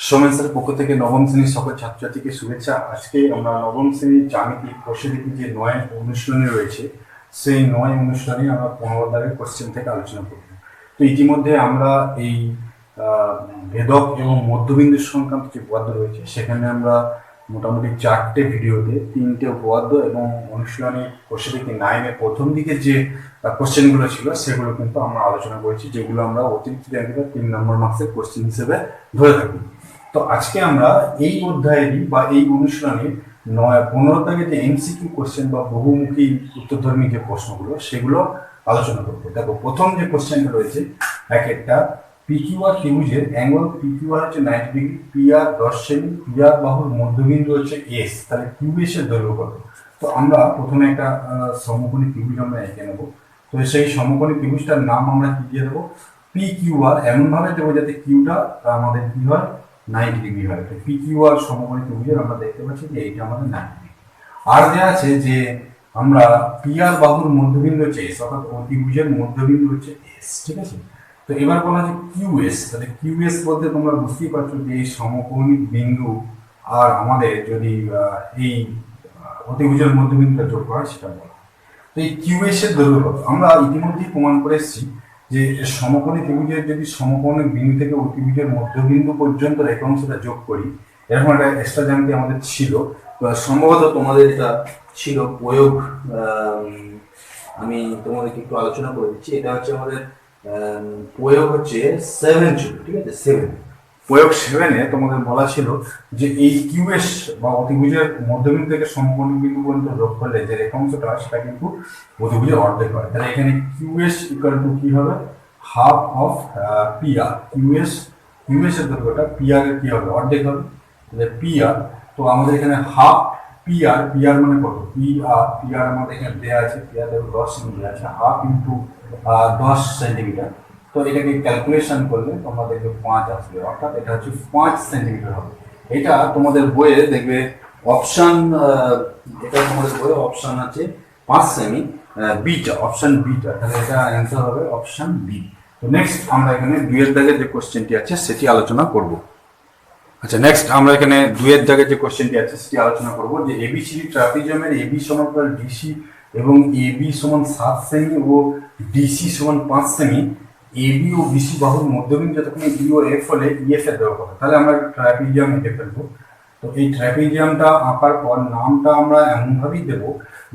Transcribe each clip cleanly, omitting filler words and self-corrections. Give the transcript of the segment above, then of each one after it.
সোমেন স্যারের পক্ষ থেকে নবম শ্রেণীর সকল ছাত্রছাত্রীকে শুভেচ্ছা। আজকে আমরা নবম শ্রেণীর জ্যামিতি কোষের যে ৯ অনুশীলনী রয়েছে সেই ৯ অনুশীলনী আমরা ১৫ দাগের কোশ্চেন থেকে আলোচনা করব। তো ইতিমধ্যে আমরা এই ভেদক এবং মধ্যবিন্দু সংক্রান্ত যে উপপাদ্য রয়েছে সেখানে আমরা মোটামুটি 4টে ভিডিওতে 3টে উপপাদ্য এবং অনুশীলনী কোষের 9-এর প্রথম দিকে যে কোশ্চেনগুলো ছিল সেগুলো কিন্তু আমরা আলোচনা করেছি, যেগুলো আমরা অতিরিক্ত 3 নম্বর মার্কসের কোশ্চেন হিসেবে ধরে থাকি। তো আজকে আমরা এই অধ্যায়েরই বা এই অনুশীলনের 15 থেকে যে এমসিকিউ কোশ্চেন বা বহুমুখী উত্তরধর্মী যে প্রশ্নগুলো সেগুলো আলোচনা করবো। দেখো, প্রথম যে কোশ্চেনটা রয়েছে, একটা পিকিউআর ত্রিভুজের অ্যাঙ্গেল পিকিউআর হচ্ছে 90 ডিগ্রি, পিআর 10 সেমি, পিআর বাহুর মধ্যবিন্দু হচ্ছে এস, তাহলে কিউএস এর দৈর্ঘ্য কত? তো আমরা প্রথমে একটা সমকোণী ত্রিভুজ আমরা এঁকে নেবো। তো সেই সমকোণী ত্রিভুজটার নাম আমরা কি দিয়ে দেবো? পিকিউআর, এমন ভাবে দেবো যাতে কিউটা আমাদের কি হয় 90 ডিগ্রি হয়। পিকিউআর সমকোণী ত্রিভুজের আমরা দেখতে পাচ্ছি যে এইটা আমাদের 90 ডিগ্রি। আর দেওয়া আছে যে আমরা পিআর বাহুর মধ্যবিন্দু হচ্ছে এস, অর্থাৎ ত্রিভুজের মধ্যবিন্দু হচ্ছে এস, ঠিক আছে। তো এবার বলা যে কিউএস, তাহলে কিউএস বলতে তোমরা বুঝতেই পারছো যে এই সমকোণী বিন্দু আর আমাদের যদি এই অতিভুজের মধ্যবিন্দুটা যোগ করা সেটা বলা। তো এই কিউএস এর দৈর্ঘ্য কত? আমরা ইতিমধ্যেই প্রমাণ করে এসেছি যে সমকোণী ত্রিভুজের যদি সমকোণী বিন্দু থেকে অতিভুজের মধ্যবিন্দু পর্যন্ত রেখাংশটা যোগ করি, এরকম একটা এক্সট্রা জ্যামিতি আমাদের ছিল, সম্ভবত তোমাদের এটা ছিল প্রয়োগ। আমি তোমাদেরকে একটু আলোচনা করে দিচ্ছি। এটা হচ্ছে আমাদের প্রয়োগ হচ্ছে 7 ছিল, ঠিক আছে। 7 প্রয়োগ 7-এ তোমাদের বলা ছিল যে এই কিউএস বা অতিভুজের মধ্যবিন্দু থেকে সমকোণী বিন্দু পর্যন্ত যোগ করলে যে রেখাংশটা সেটা কিন্তু অতিভুজের অর্ধেক হয়। তাহলে এখানে কিউএস ইকুয়াল টু কি হবে? Half of PR. কিউএস এর দৈর্ঘ্যটা পিআর এর কি হবে? অর্ধেক হবে। তাহলে পিআর, তো আমাদের এখানে হাফ পিআর মানে কত? পিআর আমাদের এখানে দেওয়া আছে, পিআর 10 সেন্টিমিটার আছে, হাফ ইন্টু 10 সেন্টিমিটার। তো এটাকে ক্যালকুলেশন করলে তোমরা দেখবে 5 আসবে, অর্থাৎ এটা হচ্ছে 5 সেন্টিমিটার হবে। এটা তোমাদের বইয়ে দেখবে অপশন, এটা তোমাদের বইয়ে অপশন আছে 5 সেমি, বিটা, অপশন বিটা। তাহলে এটা অ্যান্সার হবে অপশন বি। তো নেক্সট আমরা এখানে 2-এর দাগের যে কোশ্চেনটি আছে সেটি আলোচনা করব। আচ্ছা, নেক্সট আমরা এখানে 2-এর দাগের যে কোশ্চেনটি আছে সেটি আলোচনা করব যে এবিসিডি ট্রাপিজিয়ামের এবি সমান্তরাল ডিসি এবং এবি সমান 7 সেমি ও ডিসি সমান 5 সেমি, এবি ও বিসি বাহুর মধ্যবিন্দু যতক্ষণ ই ও এফ হলে ইএফ এর দৈর্ঘ্য কত? তাহলে আমরা ট্রাপিজিয়াম এঁকে ফেলবো। তো এই ট্রাপিজিয়ামটা আঁকার পর নামটা আমরা এমনভাবেই দেবো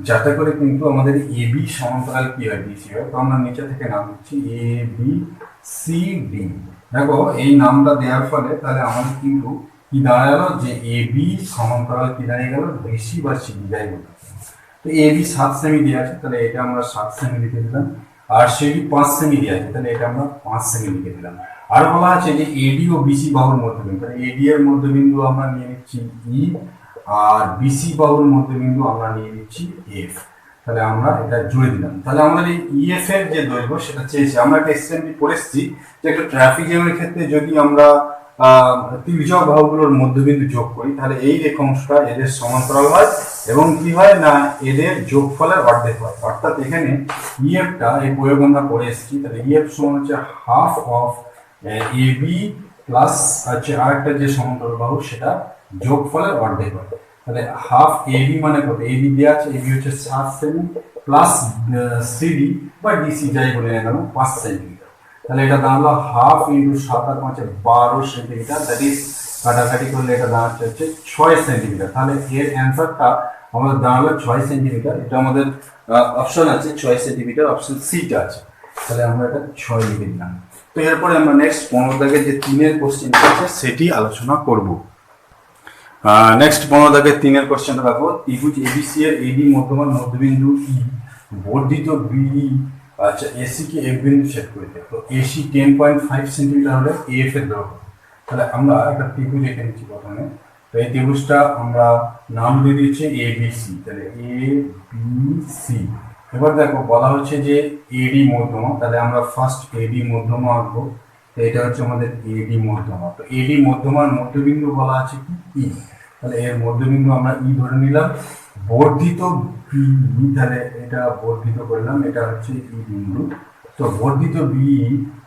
যাতে করে কিন্তু আমাদের এবি সমান্তরাল কি হয়? ডিসি হয়। তো আমরা নিচে থেকে নাম দিচ্ছি এ বি সি ডি। দেখো, এই নামটা দেওয়ার ফলে তাহলে আমাদের কিন্তু কি দাঁড়ালো যে এবি সমান্তরাল কি দাঁড়িয়ে গেল? ডিসি বা সিডি, যাই বলতে। তো এবি 7 সেমি দেওয়া আছে, তাহলে এটা আমরা 7 সেমি লিখে দিলাম। আর সিডি 5 সেমি দেওয়া আছে, তাহলে এটা আমরা 5 সেমি লিখে দিলাম। আর বলা আছে যে এডি ও বিসি বাহুর মধ্যবিন্দু, তাহলে এডি এর মধ্যবিন্দু আমরা নিয়ে নিচ্ছি ই, আর বিসি বাহুর মধ্যবিন্দু আমরা নিয়ে নিচ্ছি এফ। তাহলে আমরা এটা জুড়ে দিলাম। তাহলে আমাদের এই ইএফ এর যে দৈর্ঘ্য সেটা চেয়েছে। আমরা একটা এক্সটেন্ডি পড়েছি যে একটা ট্রাপিজিয়ামের ক্ষেত্রে যদি আমরা ত্রিভুজ বাহুগুলোর মধ্যবিন্দু যোগ করি তাহলে এই রেখাংশটা এদের সমান্তরাল হয় এবং কি হয় না এদের যোগফলের অর্ধেক হয়। অর্থাৎ এখানে ইএফটা এই প্রয়োগ আমরা করে এসেছি। তাহলে ইএফ সমান হচ্ছে হাফ অফ এবি প্লাস হচ্ছে আরেকটা যে সমান্তরাল বাহু সেটা যোগফলের অর্ধেক হয়। তাহলে হাফ এবি মানে কত? এবি দেওয়া আছে, এবি হচ্ছে 7 সেমি প্লাস সিডি বা ডিসি যাই বলে গেল 5 সেন্টিমিটার। তাহলে এটা দাঁড়ালো হাফ ইন্টু 7 আর 5 12 সেন্টিমিটার, দ্যাট ইজ কাটাকাটি করলে এটা দাঁড়াচ্ছে হচ্ছে 6 সেন্টিমিটার। তাহলে এর অ্যান্সারটা আমাদের দাঁড়ালো 6 সেন্টিমিটার। এটা আমাদের অপশন আছে 6 সেন্টিমিটার, অপশন সিটা আছে। তাহলে আমরা এটা 6 লিখে দিলাম। তো এরপরে আমরা নেক্সট 15 দাগের যে 3-এর কোশ্চেন আছে সেটি আলোচনা করব। নেক্সট 15 দাগের 3-এর কোশ্চেনটা দেখো, ত্রিভুজ এবিসি এর এডি মধ্যমান মধ্যবিন্দু ই বর্ধিত বিই আচ্ছা এসি কে এফ বিন্দু ছেদ করেছে। তো এসি 10.5 সেন্টিমিটার হলে এফ এর দৈর্ঘ্য। তাহলে আমরা একটা ত্রিভুজ এঁকে নিচ্ছি প্রথমে। তো এই ত্রিভুজটা আমরা নাম দিয়ে দিচ্ছি এবিসি। তাহলে এ বি সি। এবার দেখো বলা হচ্ছে যে এডি মধ্যমা, তাহলে আমরা ফার্স্ট এডি মধ্যমা আঁকবো। তো এটা হচ্ছে আমাদের এডি মধ্যমা। তো এডি মধ্যমার মধ্যবিন্দু বলা আছে কি? ই। তাহলে এর মধ্যবিন্দু আমরা ই ধরে নিলাম। বর্ধিত বি, তাহলে এটা বর্ধিত করলাম, এটা হচ্ছে ই বিন্দু। তো বর্ধিত বি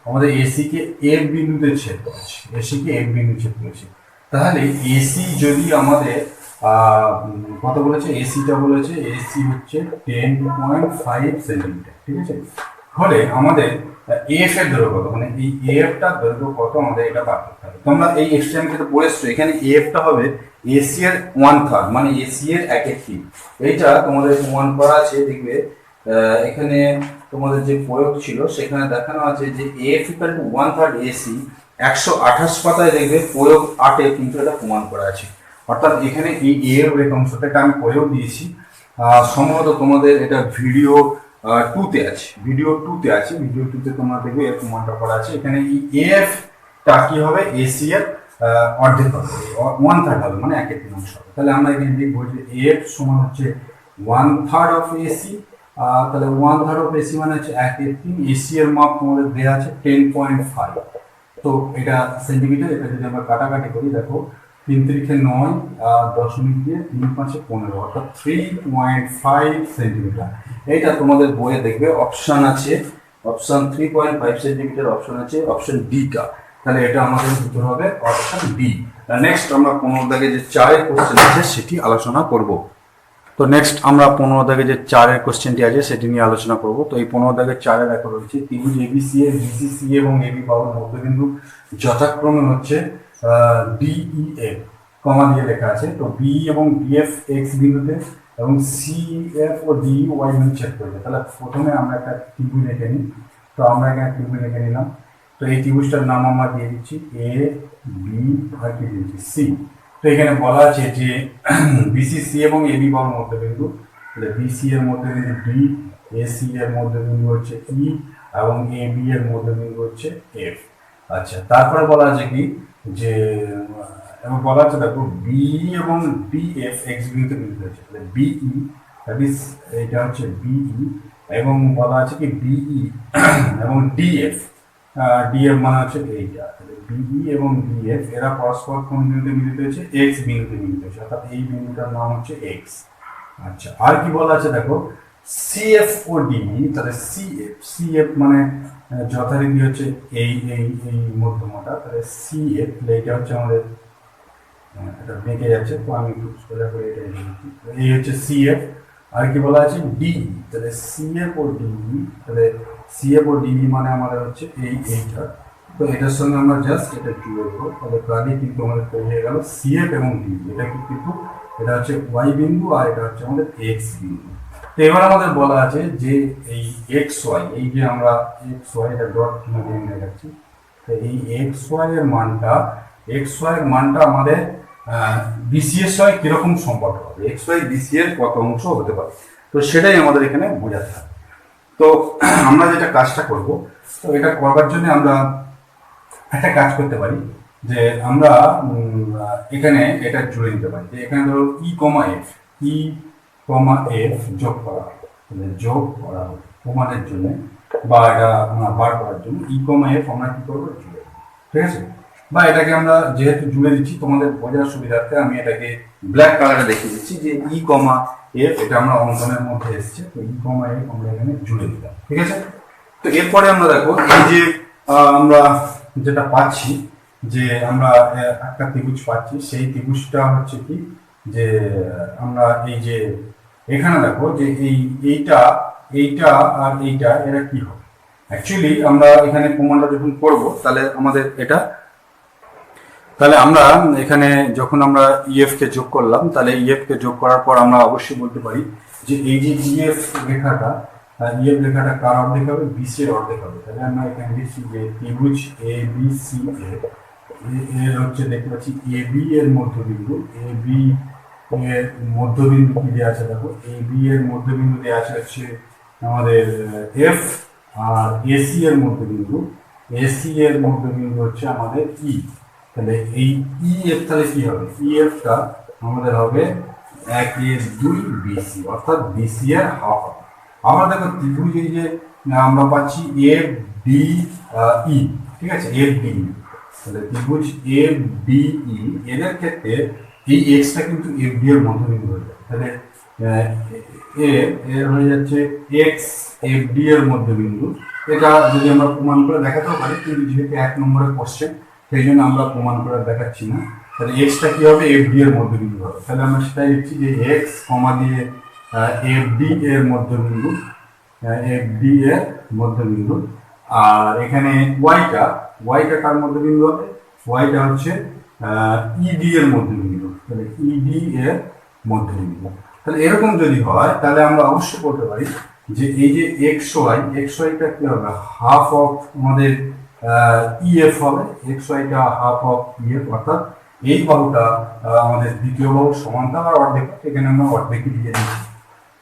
আমাদের এসি কে এফ বিন্দুতে ছেদ করেছে, এসি কে এফ বিন্দু ছেদ করেছে। তাহলে এসি যদি আমাদের কত বলেছে, এসিটা বলেছে এসি হচ্ছে 10.5 সেন্টিমিটার, ঠিক আছে। ফলে আমাদের এফ এর দৈর্ঘ্য কত, মানে এই এফটা দৈর্ঘ্য কত আমাদের এটা বার করতে হবে। তোমরা এই এক্সট্রিম ক্ষেত্রে পড়েছো, এখানে এফটা হবে এসি এর 1/3, মানে এসি এর 1/3। এইটা তোমাদের প্রমাণ করা আছে, দেখবে এখানে তোমাদের যে প্রয়োগ ছিল সেখানে দেখানো আছে যে এফ ইকুয়াল টু 1/3 এসি। 128 পাতায় দেখবে প্রয়োগ 8-এ কিন্তু এটা প্রমাণ করা আছে। অর্থাৎ এখানে এই এর রেখাংশটা আমি পরেও দিয়েছি, সম্ভবত তোমাদের এটা ভিডিও 2-তে আছে, ভিডিও 2-তে তোমরা দেখবে এর প্রমাণটা করা আছে। এখানে এই এফ টা কি হবে, এসি এর অর্ধেক হবে, 1/3 হবে, মানে 1/3 হবে। তাহলে আমরা এখানে লিখবো যে এফ সমান হচ্ছে 1/3 অফ এসি। তাহলে 1/3 অফ এসি মানে হচ্ছে 1/3। এসি এর মাপ তোমাদের দেওয়া আছে 10.5, তো এটা সেন্টিমিটার। এটা যদি আমরা কাটাকাটি করি, দেখো 3 3 9, 10 দিয়ে 3 5 15, অর্থাৎ 3.5 সেন্টিমিটার। এইটা তোমাদের বইয়ে দেখবে অপশন আছে, অপশন 3.5 সেন্টিমিটার অপশন আছে, অপশন ডিটা। তাহলে এটা আমাদের উত্তর হবে অপশন ডি। নেক্সট আমরা 15 দাগে যে 4-এর কোশ্চেন আছে সেটি আলোচনা করব। তো নেক্সট আমরা 15 দাগে যে 4-এর কোশ্চেনটি আছে সেটি নিয়ে আলোচনা করব। তো এই 15 দাগে 4-এ দেখো রয়েছে ত্রিভুজ এবিসি এর বিসিসি এবং এবি বাহুর মধ্যবিন্দু যথাক্রমে হচ্ছে ডিইএফ, কমা দিয়ে লেখা আছে। তো বি এবং ডিএফ এক্স বিন্দুতে এবং সিএফ ও ডি ওয়াই বিন্দু ছেদ করবে। তাহলে প্রথমে আমরা একটা ত্রিভুজ এঁকে নিই। তো আমরা এখানে ত্রিভুজ এঁকে নিলাম। তো এই ত্রিভুজটার নাম আমরা দিয়ে দিচ্ছি এ বি, আর কি দিচ্ছি সি। তো এখানে বলা আছে যে বিসিসি এবং এবি বাহুর মধ্যবিন্দু, তাহলে বিসি এর মধ্যবিন্দু ডি, এসি এর মধ্যবিন্দু হচ্ছে ই এবং এবি এর মধ্যবিন্দু হচ্ছে এফ। আচ্ছা, তারপরে বলা আছে কি যে এবং বলা আছে দেখো বি এবং ডিএফ এক্স বিন্দুতে মিলিত হয়েছে, তাহলে বিই, দ্যাট ইজ এটা হচ্ছে বিই, এবং বলা আছে কি বিই এবং ডিএফ, ডিএফ মানে হচ্ছে এইটা, তাহলে বিই এবং ডিএফ এরা পরস্পর কোন বিন্দুতে মিলিত হয়েছে, এক্স বিন্দুতে মিলিত হয়েছে, অর্থাৎ এই বিন্দুটার নাম হচ্ছে এক্স। আচ্ছা, আর কি বলা আছে দেখো সিএফ ও ডিই, তাহলে সিএফ মানে যথারীতি হচ্ছে এই এই এই মধ্যমটা, তাহলে সিএফ, এটা হচ্ছে আমাদের এটা বেঁকে যাচ্ছে, তো আমি একটু সোজা করে এটা লিখি। এই হচ্ছে সিএফ। আর কি বলা আছে ডিই, তাহলে সিএফ ও ডিই, তাহলে সিএফ ও ডিই মানে আমাদের হচ্ছে এইটা। তো এটার সঙ্গে আমরা জাস্ট এটা জুড়ে দেবো, তাহলে তাহলে কিন্তু আমাদের তৈরি হয়ে গেল সিএফ এবং ডিই। এটা কিন্তু এটা হচ্ছে ওয়াই বিন্দু আর এটা হচ্ছে আমাদের এক্স বিন্দু। তো এবার আমাদের বলা আছে যে এই এক্স ওয়াই, এই যে আমরা এক্স ওয়াই এটা ডট চিহ্ন দিয়ে দেখাচ্ছি, তো এই এক্স ওয়াই এর মানটা আমাদের বিসি এর সঙ্গে কিরকম সম্পর্ক হবে, এক্স ওয়াই বিসি এর কত অংশ হতে পারে, তো সেটাই আমাদের এখানে বোঝাতে হবে। তো আমরা যেটা কাজটা করব, তো এটা করবার জন্য আমরা একটা কাজ করতে পারি যে আমরা এখানে এটা জুড়ে দিতে পারি যে এখানে ধরো ই কমা এফ যোগ করা হবে, যোগ করা হবে প্রমাণের জন্য বা এটা বার করার জন্য ই কমা এফ আমরা কি করবো, জুড়ে, ঠিক আছে। বা এটাকে আমরা যেহেতু জুড়ে দিচ্ছি তোমাদের বোঝার সুবিধার্থে আমি এটাকে ব্ল্যাক কালারে দেখিয়ে দিচ্ছি যে ই কমা এফ, এটা আমরা অঙ্কনের মধ্যে এসেছে, তো ই কমা এফ আমরা এখানে জুড়ে দিলাম, ঠিক আছে। তো এরপরে আমরা দেখো এই যে আমরা যেটা পাচ্ছি যে আমরা একটা ত্রিভুজ পাচ্ছি, সেই ত্রিভুজটা হচ্ছে কি যে আমরা এই যে এখানে দেখো যে এইটা এইটা আর এইটা এরা কি হবে। অ্যাকচুয়ালি আমরা এখানে প্রমাণটা যখন করব তাহলে আমরা এখানে যখন আমরা ইএফ কে যোগ করলাম, তাহলে ইএফ কে যোগ করার পর আমরা অবশ্যই বলতে পারি যে এই যে ইএফ রেখাটা কার অর্ধেক হবে, বিসি এর অর্ধেক হবে। তাহলে আমরা এখানে লিখছি যে ত্রিভুজ এ বি সি এর হচ্ছে দেখতে পাচ্ছি এ বি এর মধ্যবিন্দু, এ বি এর মধ্যবিন্দু কি দেওয়া আছে দেখো, এ বি এর মধ্যবিন্দু দেওয়া আছে হচ্ছে আমাদের এফ, আর এসি এর মধ্যবিন্দু হচ্ছে আমাদের ই। তাহলে এই ই এফ তাহলে কি হবে, ই এফটা আমাদের হবে 1/2 বিসি, অর্থাৎ বিসি এর হাফ হবে। আমরা দেখো ত্রিভুজ এই যে আমরা পাচ্ছি এফ ডি ই, ঠিক আছে, এফ ডি, তাহলে ত্রিভুজ এফ ডি ই এদের ক্ষেত্রে এই এক্সটা কিন্তু এফ ডি এর মধ্যবিন্দু হয়ে যাবে। তাহলে এর হয়ে যাচ্ছে এক্স এফ ডি এর মধ্যবিন্দু। এটা যদি আমরা প্রমাণ করে দেখাতেও পারি, কিন্তু যেহেতু 1 নম্বরের কোশ্চেন সেই জন্য আমরা প্রমাণ করে দেখাচ্ছি না। তাহলে এক্সটা কি হবে, এফ ডি এর মধ্যবিন্দু হবে। তাহলে আমরা সেটাই লিখছি যে এক্স কমা দিয়ে এফ ডি এর মধ্যবিন্দু, এফ ডি এর মধ্যবিন্দু। আর এখানে ওয়াইটা কার মধ্যবিন্দু হবে, ওয়াইটা হচ্ছে ইডি এর মধ্যবিন্দু। তাহলে ইডি এর মধ্যবিন্দু। তাহলে এরকম যদি হয় তাহলে আমরা অবশ্যই বলতে পারি যে এই যে এক্স ওয়াইটা কি হবে, হাফ অফ আমাদের ইএফ হবে। এক্স ওয়াইটা হাফ অফ ইএফ, অর্থাৎ এই বাহুটা আমাদের দ্বিতীয় বাহু সমান্তরাল আর অর্ধেক, এখানে আমরা অর্ধেকই দিয়ে দিচ্ছি।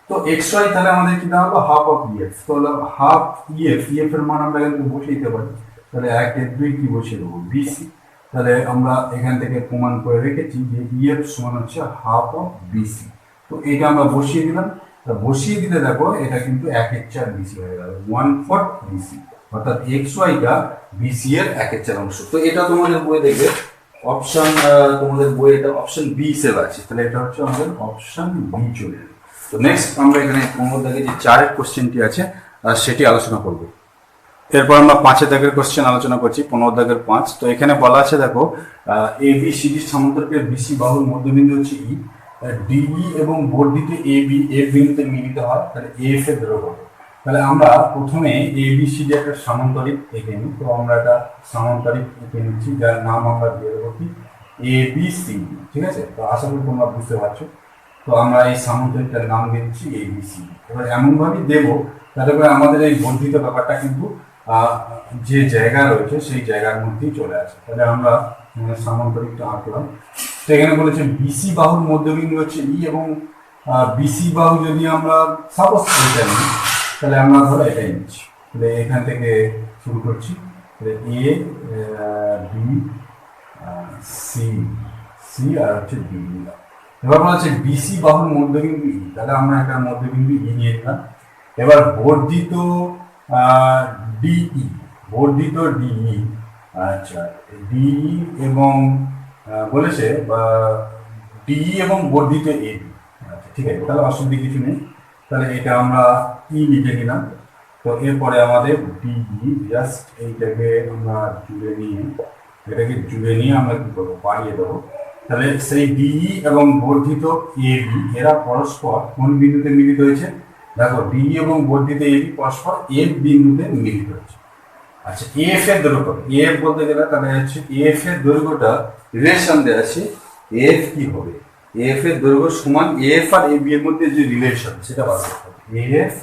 তো এক্স ওয়াই তাহলে আমাদের কি দাঁড়ালো, হাফ অফ ইএফ। তাহলে হাফ ইএফ এর মান আমরা কিন্তু বসিয়ে দিতে পারি। তাহলে 1/2 কি বসিয়ে দেবো, বিসি। তাহলে আমরা এখান থেকে প্রমাণ করে রেখেছি যে ইএফ সমান হচ্ছে হাফ অফ বিসি। তো এটা আমরা বসিয়ে দিলাম। বসিয়ে দিলে দেখো এটা কিন্তু 1/4 বিসি হয়ে গেল, 1/4 বিসি, অর্থাৎ এক্স ওয়াইটা বিসি এর 1/4 অংশ। তো এটা তোমাদের বই দেখবে অপশন, তোমাদের বই এটা অপশন বি হিসেবে আছে। তাহলে এটা হচ্ছে আমাদের অপশন বি চলে যাবে। তো নেক্সট আমরা এখানে 15 দাগে যে 4 কোশ্চেনটি আছে সেটি আলোচনা করব। এরপর আমরা 5 দাগের কোশ্চেন আলোচনা করছি, 15 দাগের 5। তো এখানে বলা আছে দেখো এ বি সিডি সমান্তরালের বিসি বাহুর মধ্যবিন্দু হচ্ছে ই, ডিই এবং বর্ধিত এ বি এফ বিন্দুতে মিলিত হয়, তাহলে এফ এর দৈর্ঘ্য। তাহলে আমরা প্রথমে এ বি সি ডি একটা সামান্তরিক এঁকে নিই। তো আমরা একটা সামান্তরিক এঁকে নিচ্ছি যার নাম আমরা দিয়ে দেবো কি, এ বি সি। ঠিক আছে, তো আশা করি তোমরা বুঝতে পারছো। তো আমরা এই সামান্তরিকটার নাম দিচ্ছি এ বি সি। এবার এমনভাবেই দেবো যাতে করে আমাদের এই বর্ধিত ব্যাপারটা কিন্তু যে জায়গা রয়েছে সেই জায়গার মধ্যেই চলে আসে। তাহলে আমরা সামান্তরিকটা আঁকলাম। তো এখানে বলেছে বিসি বাহুর মধ্যবিন্দু হচ্ছে ই, এবং বিসি বাহু যদি আমরা সাপোজ এটা নিই তাহলে আমরা ধরো এটাই নিচ্ছি। তাহলে এখান থেকে শুরু করছি, এ বি সি, সি আর হচ্ছে বি। এবার বলা হচ্ছে বিসি বাহুর মধ্যবিন্দু ই, তাহলে আমরা একটা মধ্যবিন্দু ই নিয়ে নিলাম। এবার বর্ধিত ডিই, বর্ধিত ডিই, আচ্ছা ডিই এবং বলেছে ডিই এবং বর্ধিত এ বি। আচ্ছা ঠিক আছে, তাহলে অসুবিধা কিছু নেই। তাহলে এটা আমরা ই লিখে নিলাম। তো এরপরে আমাদের ডিই, জাস্ট এইটাকে আমরা জুড়ে নিয়ে আমরা কি করবো, বাড়িয়ে দেবো। তাহলে সেই ডিই এবং বর্ধিত এ বি এরা পরস্পর কোন বিন্দুতে মিলিত হয়েছে, দেখো ডিই এবং বর্ধিত এ বি পরস্পর এফ বিন্দুতে মিলিত হয়েছে। আচ্ছা এফ এর দৈর্ঘ্য, এফ বলতে গেলে তাহলে হচ্ছে এফ এর দৈর্ঘ্যটা রিলেশন দেওয়া আছে। এফ কি হবে, এফ এর দৈর্ঘ্য সমান এফ আর এ বি এর মধ্যে যে রিলেশন সেটা বার করতে হবে। এফ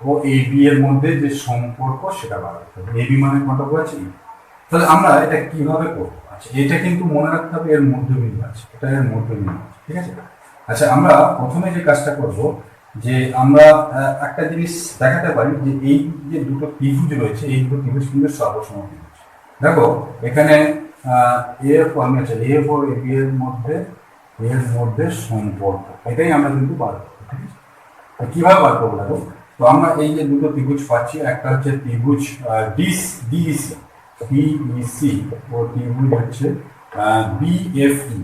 ও এ বি এর মধ্যে যে সম্পর্ক সেটা বার করতে হবে। এ বি মানে কত আছে, তাহলে আমরা এটা কিভাবে করবো। আচ্ছা এটা কিন্তু মনে রাখতে হবে এর মধ্যবিন্দু আছে, এটা এর মধ্যবিন্দু আছে, ঠিক আছে। আচ্ছা আমরা প্রথমে যে কাজটা করব যে আমরা একটা জিনিস দেখাতে পারি যে এই যে দুটো ত্রিভুজ রয়েছে এই দুটো ত্রিভুজ কিন্তু সর্বসম ত্রিভুজ। দেখো এখানে এফ আমি আছে এফ ও এ বি এর মধ্যে সম্পর্ক, এটাই আমরা কিন্তু বার করবো, ঠিক আছে। কিভাবে বার করবো দেখো, তো আমরা এই যে দুটো ত্রিভুজ পাচ্ছি, একটা হচ্ছে ত্রিভুজ ডিইসি, বিইসি ও ত্রিভুজ হচ্ছে বিএফই,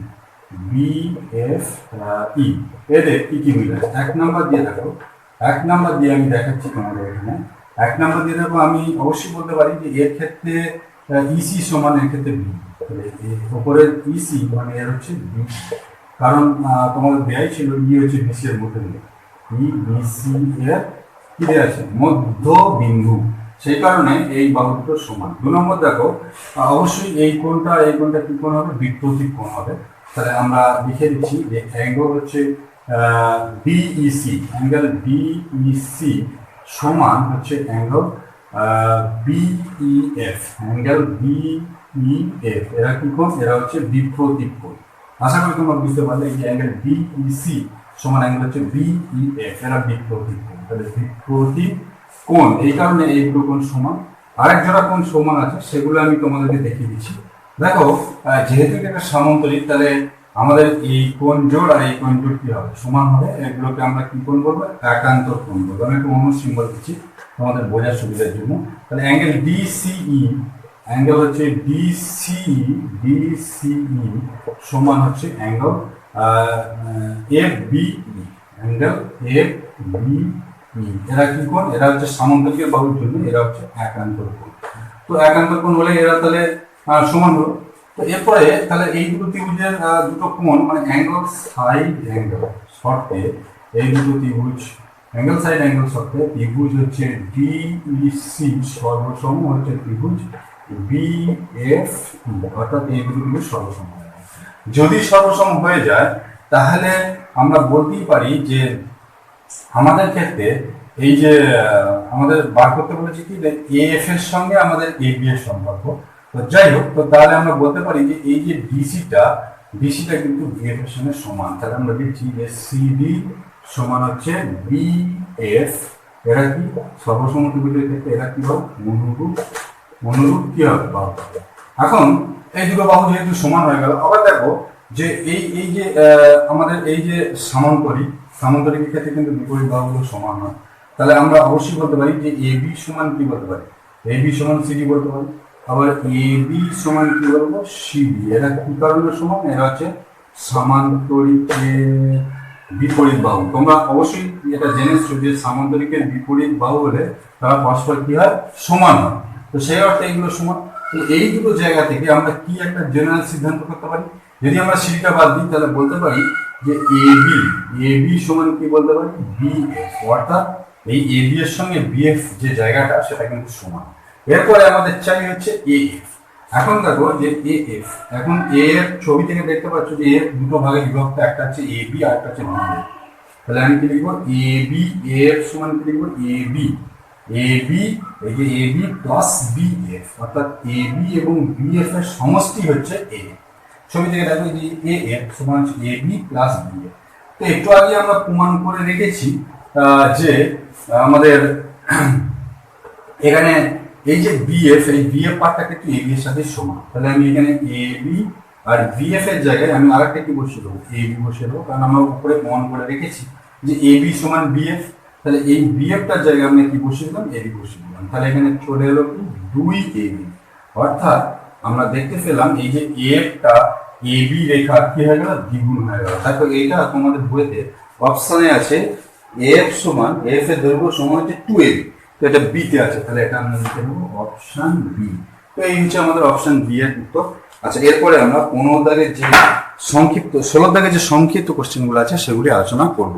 বিএফই, এদের কি কি মিলে। এক নাম্বার দিয়ে দেখো, এক নাম্বার দিয়ে আমি দেখাচ্ছি তোমাদের এখানে। এক নাম্বার দিয়ে দেখো আমি অবশ্যই বলতে পারি যে এর ক্ষেত্রে ইসি সমান এর ক্ষেত্রে বি, উপরের ইসি মানে এর হচ্ছে বি, কারণ তোমাদের দেয়াই ছিল ই হচ্ছে বিসি এর মধ্যে মিলে, ই বিসি এর কি দেওয়া আছে মধ্য বিন্দু, সেই কারণে এই বাহু দুটো সমান। 2 নম্বর দেখো অবশ্যই এই কোণটা কি কোণ হবে, বিপ্রতীক কোণ হবে। তাহলে আমরা লিখে দিচ্ছি যে অ্যাঙ্গেল হচ্ছে বিইসি, অ্যাঙ্গেল বিইসি সমান হচ্ছে অ্যাঙ্গেল বিইএফ, অ্যাঙ্গেল বিইএফ। এরা কি কোণ, এরা হচ্ছে বিপ্রতীক কোণ। আশা করি তোমরা বুঝতে পারলে এই অ্যাঙ্গেল বিইসি সমান অ্যাঙ্গেল হচ্ছে বিইএফ, এরা বিপ্রতীক কোণ। তাহলে বিপ্রতীক কোণ, এই কারণে এই দুটো কোণ সমান। আরেক জোড়া কোণ সমান আছে, সেগুলো আমি তোমাদেরকে দেখিয়ে দিচ্ছি। দেখো যেহেতু এটা সামান্তরিক, তাহলে আমাদের এই কোণ জোড় আর এই কোণ জোড় কি হবে, সমান হবে। এগুলোকে আমরা কি কোণ বলবো, একান্তর কোণ বলবো। আমি একটু অন্য সিম্বল দিচ্ছি তোমাদের বোঝার সুবিধার জন্য। তাহলে অ্যাঙ্গেল ডিসিই, অ্যাঙ্গেল হচ্ছে ডিসিই সমান হচ্ছে angle F BE, angle F BE. এরা কি কোণ, এরা হচ্ছে সামান্তরিকের বাহুর জন্য এরা হচ্ছে একান্তর কোণ। তো একান্তর কোণ হলে এরা তাহলে সমান হলো। তো এরপরে তাহলে এই দুটো ত্রিভুজের দুটো কোণ মানে অ্যাঙ্গেল সাইড অ্যাঙ্গেল শর্তে এই দুটো ত্রিভুজ অ্যাঙ্গেল সাইড অ্যাঙ্গেল শর্তে ত্রিভুজ হচ্ছে ডিইসি সর্বসম হচ্ছে ত্রিভুজ বিএফ, অর্থাৎ এই দুটো ত্রিভুজ সর্বসম হয়ে যায়। যদি সর্বসম হয়ে যায় তাহলে আমরা বলতেই পারি যে আমাদের ক্ষেত্রে এই যে আমাদের বার করতে বলেছি কি এএফ এর সঙ্গে আমাদের এবি এর সম্পর্ক। তো যাই হোক, তো তাহলে আমরা বলতে পারি যে এই যে ডিসিটা কিন্তু বিএফ এর সঙ্গে সমান। তাহলে আমরা লিখছি যে সিডি সমান হচ্ছে বিএফ। এরা কি সর্বসম ত্রিভুজের ক্ষেত্রে এরা কি হবে? অনুরূপ কি হবে? বাহু। এখন এই দুটো বাহু যেহেতু সমান হয়ে গেল, আবার দেখো যে এই যে আমাদের এই যে সামান্তরিকের ক্ষেত্রে কিন্তু বিপরীত বাহুগুলো সমান হয়। তাহলে আমরা অবশ্যই বলতে পারি যে এবি সমান কি বলতে পারি? এবি সমান সিডি বলতে পারি। আবার এবি সমান কি বলবো? সিডি। এরা কি কারণে সমান? এরা হচ্ছে সামান্তরিকের বিপরীত বাহু। তোমরা অবশ্যই এটা জেনেছো যে সামান্তরিকের বিপরীত বাহু হলে তারা পরস্পর কি হয়? সমান হয়। তো সেই অর্থে এগুলো সমান। তো এই দুটো জায়গা থেকে আমরা কি একটা জেনারেল সিদ্ধান্ত করতে পারি? যদি আমরা সিডিটা বাদ দিই তাহলে বলতে পারি যে এবি সমান কি বলতে পারি? বিএফ। অর্থাৎ এই এবি এর সঙ্গে বিএফ যে জায়গাটা সেটা কিন্তু সমান। এরপরে আমাদের চাই হচ্ছে এএফ। এখন দেখো যে এএফ, এখন এ এর ছবি থেকে দেখতে পাচ্ছ যে এর দুটো ভাগে বিভক্ত, একটা হচ্ছে এবি আর একটা হচ্ছে বিএফ। তাহলে আমি কি লিখবো? এবি এফ সমান কি লিখবো? এবি এই যে এবি প্লাস বিএফ, অর্থাৎ এবি এবং বিএফ এর সমষ্টি হচ্ছে এ। ছবি থেকে দেখো যে এএফ সমান হচ্ছে এবি প্লাস বিএফ। তো একটু আগে আমরা প্রমাণ করে রেখেছি যে আমাদের এখানে এই যে বিএফ, এই বিএফ পার্টটা কিন্তু এবি এর সাথে সমান। তাহলে আমি এখানে এবি আর বিএফ এর জায়গায় আমি আরেকটা কি বসিয়ে দেবো? এবি বসিয়ে দেবো, কারণ আমরা উপরে প্রমাণ করে রেখেছি যে এবি সমান বিএফ। তাহলে এই বিএফটার জায়গায় আমরা কি বসিয়ে দিলাম? এবি বসিয়ে দিলাম। তাহলে এখানে চলে এলো কি? 2ab। অর্থাৎ আমরা দেখতে পেলাম এই যে এফটা এবি রেখা কি হয়ে গেল? দ্বিগুণ হয়ে গেল। দেখো এইটা তোমাদের বইতে অপশনে আছে এফ সমান, এফ এর দৈর্ঘ্য সমান হচ্ছে 2ab। তো এটা বি তে আছে, তাহলে এটা আমরা লিখে নেব অপশন বি। তো এই হচ্ছে আমাদের অপশন বি এর উত্তর। আচ্ছা, এরপরে আমরা 15 দাগের যে সংক্ষিপ্ত 16 দাগের যে সংক্ষিপ্ত কোশ্চেনগুলো আছে সেগুলি আলোচনা করব।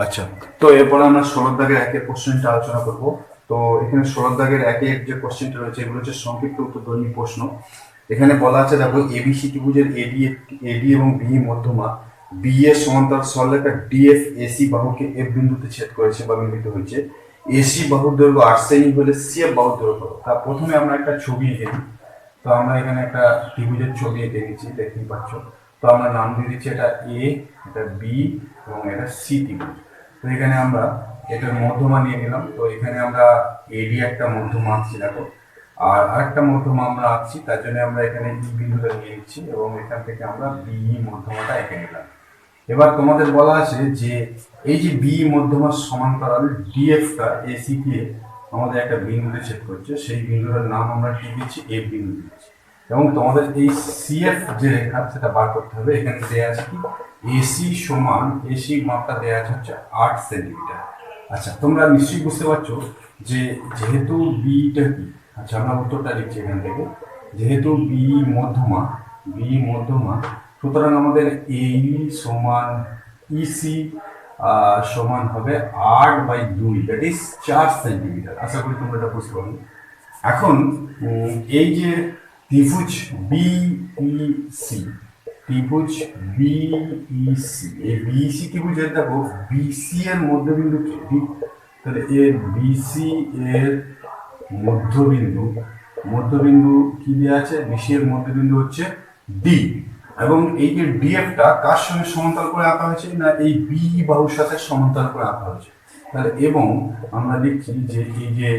আচ্ছা, তো এরপরে আমরা 16 দাগের একের কোশ্চেনটা আলোচনা করব। তো এখানে 16 দাগের একের যে কোশ্চেনটা রয়েছে এগুলো হচ্ছে সংক্ষিপ্ত উত্তরধর্মী প্রশ্ন। এখানে বলা আছে দেখো এবিসি ত্রিভুজের এডি এবং বি মধ্যমা বি এর সমান্তরাল সরলরেখা ডিএফ এসি বাহুকে এফ বিন্দুতে ছেদ করেছে বা মিলিত হয়েছে। এসি বাহুর দৈর্ঘ্য 8 সেমি হলে সিএফ বাহুর দৈর্ঘ্য কত? তা প্রথমে আমরা একটা ছবি এঁকে দিই। তো আমরা এখানে একটা ত্রিভুজের ছবি এঁকে দিচ্ছি, দেখতেই পাচ্ছ। তো আমরা নাম দিয়ে দিচ্ছি এটা এ, এটা বি এবং এটা সি ত্রিভুজ। তো এখানে আমরা এটার মধ্যমা নিয়ে নিলাম। তো এখানে আমরা এডি একটা মধ্যমা আঁকছি দেখো, আর আরেকটা মধ্যমা আমরা আঁকছি, তার জন্য আমরা এখানে ই বিন্দুটা নিয়ে নিচ্ছি এবং এখান থেকে আমরা বি মধ্যমাটা এঁকে নিলাম। এবার তোমাদের বলা আছে যে এই যে বি মধ্যমার সমান্তরাল ডিএফটা এসি কে আমাদের একটা বিন্দুতে ছেদ করছে, সেই বিন্দুটার নাম আমরা কি দিচ্ছি? এফ বিন্দু দিচ্ছি। এবং তোমাদের এই সিএফ যে রেখা সেটা বার করতে হবে। এখানে দেয়া আছে কি? এসি সমান, এসি মাপটা দেয়া আছে হচ্ছে 8 সেন্টিমিটার। আচ্ছা, তোমরা নিশ্চয়ই বুঝতে পারছো যে যেহেতু বিটা কি, আচ্ছা আমরা উত্তরটা লিখছি এখান থেকে। যেহেতু বি মধ্যমা সুতরাং আমাদের এই সমান ইসি সমান হবে 8/2, দ্যাট ইজ 4 সেন্টিমিটার। আশা করি তোমরা এটা বুঝতে পারবে। এখন এই যে ত্রিভুজ বিইসি, এই বিইসি ত্রিভুজের দেখো বিসি এর মধ্যবিন্দু কি? তাহলে এর বিসি এর মধ্যবিন্দু কি দেওয়া আছে? বিসি এর মধ্যবিন্দু হচ্ছে ডি। এবং এই যে ডিএফটা কার সঙ্গে সমান্তরাল করে আঁকা হয়েছে? না, এই বি বাহুর সাথে সমান্তরাল করে আঁকা হয়েছে। তাহলে এবং আমরা লিখছি যে এই যে